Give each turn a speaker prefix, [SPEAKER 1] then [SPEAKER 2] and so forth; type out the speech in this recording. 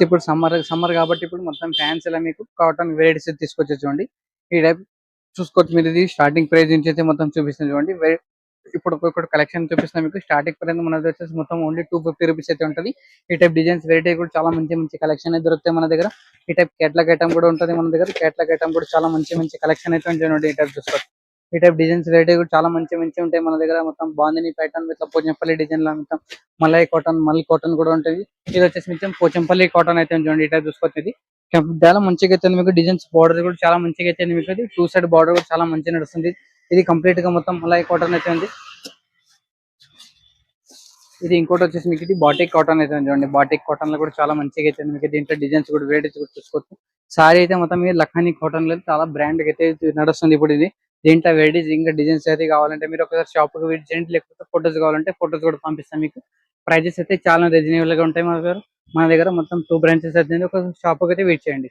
[SPEAKER 1] ఇప్పుడు సమ్మర్ కాబట్టి ఇప్పుడు మొత్తం ఫ్యాన్స్ ఇలా మీకు కాటన్ వెరైటీస్ తీసుకొచ్చా చూడండి. ఈ టైప్ చూసుకోవచ్చు మీరు. ఇది స్టార్టింగ్ ప్రైస్ నుంచి అయితే మొత్తం చూపిస్తుంది చూడండి. ఇప్పుడు ఒక్కొక్కటి కలెక్షన్ చూపిస్తున్నా మీకు. స్టార్టింగ్ ప్రైస్ మనది వచ్చేసి మొత్తం ఓన్లీ 250 రూపీస్ అయితే ఉంటుంది. ఈ టైప్ డిజైన్స్ వెరైటీ కూడా చాలా మంచి మంచి కలెక్షన్ అయితే దొరుకుతాయి మన దగ్గర. ఈ టైప్ కేటలాగ్ ఐటమ్ కూడా ఉంటుంది మన దగ్గర. కేటలాగ్ ఐటమ్ కూడా చాలా మంచి మంచి కలెక్షన్ అయితే ఉంటుంది. ఈ టైప్ చూసుకోవచ్చు. ఈ టైప్ డిజైన్స్ వెరైటీ కూడా చాలా మంచి మంచి ఉంటాయి మన దగ్గర. మొత్తం బాందిని ప్యాటర్న్ ఇట్లా పోచంపల్లి డిజైన్ లా మొత్తం మలై కాటన్, మల్ కాటన్ కూడా ఉంటుంది. ఇది వచ్చేసి మొత్తం పోచంపల్లి కాటన్ అయితే చూడండి. ఈ టైప్ చూసుకోవచ్చు. ఇది చాలా మంచిగా అయితే మీకు డిజైన్స్ బార్డర్ కూడా చాలా మంచిగా అయితే మీకు. ఇది 2 సైడ్ బార్డర్ కూడా చాలా మంచిగా నడుస్తుంది. ఇది కంప్లీట్ గా మొత్తం మలై కాటన్ అయితే ఉంది. ఇది ఇంకోటి వచ్చేసి మీకు ఇది బాటిక్ కాటన్ అయితే చూడండి. బాటిక్ కాటన్ లో కూడా చాలా మంచిగా అయితే మీకు. దీంట్లో డిజైన్స్ కూడా వెరైటీస్ కూడా చూసుకోవచ్చు. సారీ అయితే మొత్తం మీరు లఖానీ కాటన్ లో చాలా బ్రాండ్ అయితే నడుస్తుంది ఇప్పుడు ఇది. దీంట్లో వెరైటీస్ ఇంకా డిజైన్స్ అయితే కావాలంటే మీరు ఒకసారి షాప్ కి విజిట్ చేయండి. లేకపోతే ఫొటోస్ కావాలంటే ఫొటోస్ కూడా పంపిస్తాం మీకు. ప్రైజెస్ అయితే చాలా రీజనబుల్ గా ఉంటాయి మన దగ్గర. మొత్తం 2 బ్రాంచెస్ అయితే ఒక షాప్ కి అయితే విజిట్ చేయండి.